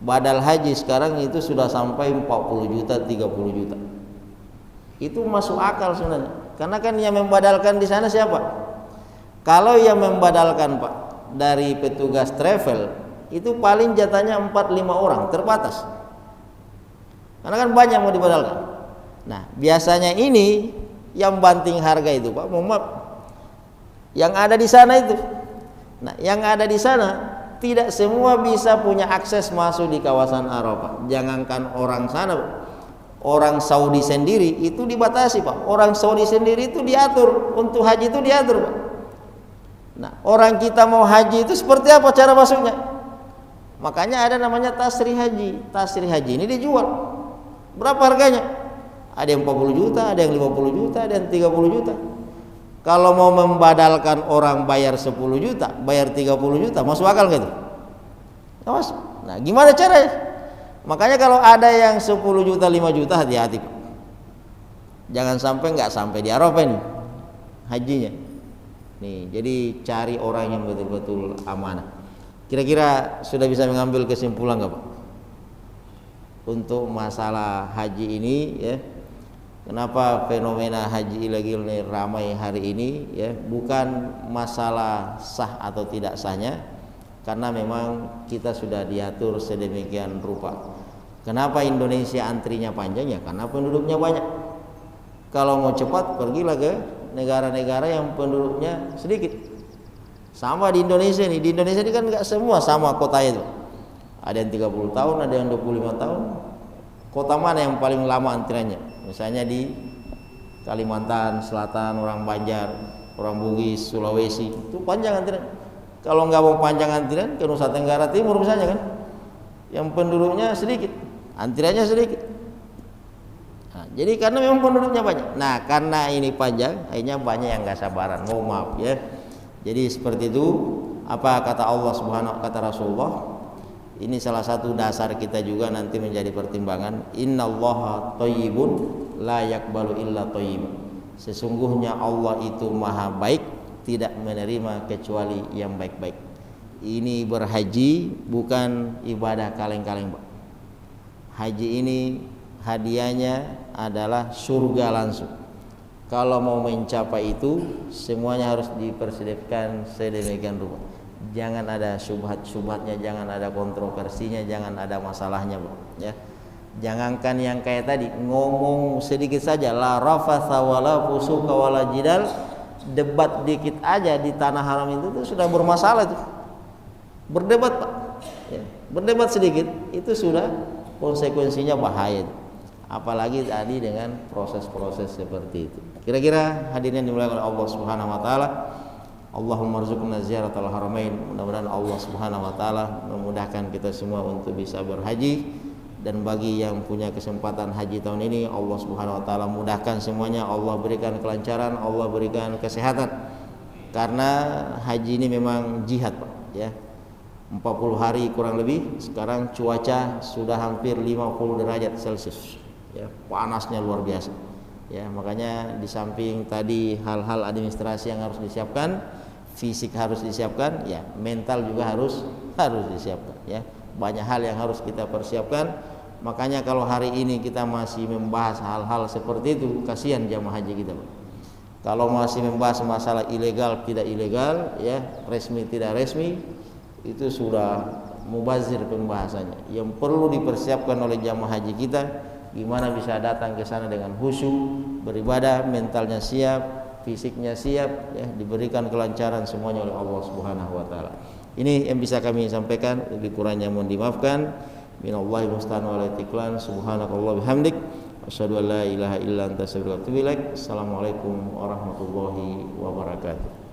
Badal haji sekarang itu sudah sampai 40 juta, 30 juta. Itu masuk akal sebenarnya. Karena kan yang membadalkan di sana siapa? Kalau yang membadalkan Pak dari petugas travel itu paling jatahnya 4-5 orang, terbatas. Karena kan banyak mau dibadalkan. Nah, biasanya ini yang banting harga itu Pak, mohon maaf, yang ada di sana itu. Nah, yang ada di sana tidak semua bisa punya akses masuk di kawasan Arafah. Jangankan orang sana, orang Saudi sendiri itu dibatasi Pak. Orang Saudi sendiri itu diatur untuk haji itu diatur Pak. Nah, orang kita mau haji itu seperti apa cara masuknya? Makanya ada namanya tasrih haji. Tasrih haji ini dijual. Berapa harganya? Ada yang 40 juta, ada yang 50 juta, ada yang 30 juta. Kalau mau membadalkan orang bayar 10 juta, bayar 30 juta, masuk akal nggak itu? Nggak masuk. Nah, gimana caranya? Makanya kalau ada yang 10 juta, 5 juta, hati-hati Pak. Jangan sampai nggak sampai di Arafah nih hajinya. Nih, jadi cari orang yang betul-betul amanah. Kira-kira sudah bisa mengambil kesimpulan nggak Pak? Untuk masalah haji ini ya. Kenapa fenomena haji ilegal ini ramai hari ini ya, bukan masalah sah atau tidak sahnya, karena memang kita sudah diatur sedemikian rupa. Kenapa Indonesia antrinya panjang ya? Karena penduduknya banyak. Kalau mau cepat pergilah ke negara-negara yang penduduknya sedikit. Sama di Indonesia nih, di Indonesia ini kan nggak semua sama kotanya itu. Ada yang 30 tahun, ada yang 25 tahun. Kota mana yang paling lama antriannya? Misalnya di Kalimantan Selatan, orang Banjar, orang Bugis, Sulawesi, itu panjang antrian. Kalau nggak mau panjang antrian ke Nusa Tenggara Timur misalnya kan, yang penduduknya sedikit, antriannya sedikit. Nah, jadi karena memang penduduknya banyak. Nah, karena ini panjang, akhirnya banyak yang nggak sabaran. Mohon maaf ya. Jadi seperti itu. Apa kata Allah Subhanahu, kata Rasulullah, Ini salah satu dasar kita juga nanti menjadi pertimbangan. Innallaha thayyibun la yaqbalu illa thayyiban. Sesungguhnya Allah itu maha baik, tidak menerima kecuali yang baik-baik. Ini berhaji bukan ibadah kaleng-kaleng, Pak. Haji ini hadiahnya adalah surga langsung. Kalau mau mencapai itu, semuanya harus dipersiapkan sedemikian rupa. Jangan ada syubhat-syubhatnya, jangan ada kontroversinya, jangan ada masalahnya, Pak. Ya. Jangankan yang kayak tadi ngomong sedikit saja, la rafatha wala fusuqa wala jidal, debat dikit aja di tanah haram itu sudah bermasalah itu. Berdebat, Pak. Ya. Berdebat sedikit itu sudah konsekuensinya bahaya itu. Apalagi tadi dengan proses-proses seperti itu. Kira-kira hadirin dimuliakan oleh Allah Subhanahu wa taala. Allahumma rzuqna ziyaratal haramain. Mudah-mudahan Allah Subhanahu wa taala memudahkan kita semua untuk bisa berhaji, dan bagi yang punya kesempatan haji tahun ini Allah Subhanahu wa taala mudahkan semuanya, Allah berikan kelancaran, Allah berikan kesehatan. Karena haji ini memang jihad, Pak, ya. 40 hari kurang lebih, sekarang cuaca sudah hampir 50 derajat Celcius. Ya, panasnya luar biasa. Ya, makanya di samping tadi hal-hal administrasi yang harus disiapkan, fisik harus disiapkan, ya, mental juga harus disiapkan, ya. Banyak hal yang harus kita persiapkan. Makanya kalau hari ini kita masih membahas hal-hal seperti itu, kasihan jamaah haji kita, Pak. Kalau masih membahas masalah ilegal tidak ilegal, ya, resmi tidak resmi, itu sudah mubazir pembahasannya. Yang perlu dipersiapkan oleh jamaah haji kita, gimana bisa datang ke sana dengan khusyuk, beribadah, mentalnya siap, fisiknya siap, ya, diberikan kelancaran semuanya oleh Allah Subhanahu wa taala. Ini yang bisa kami sampaikan, lebih kurangnya mohon dimaafkan. Minallahi musta'an wa la tiklan. Subhanakallah bihamdik, asyhadu an la ilaha illa anta astaghfiruka wa atubu ilaik. Assalamualaikum warahmatullahi wabarakatuh.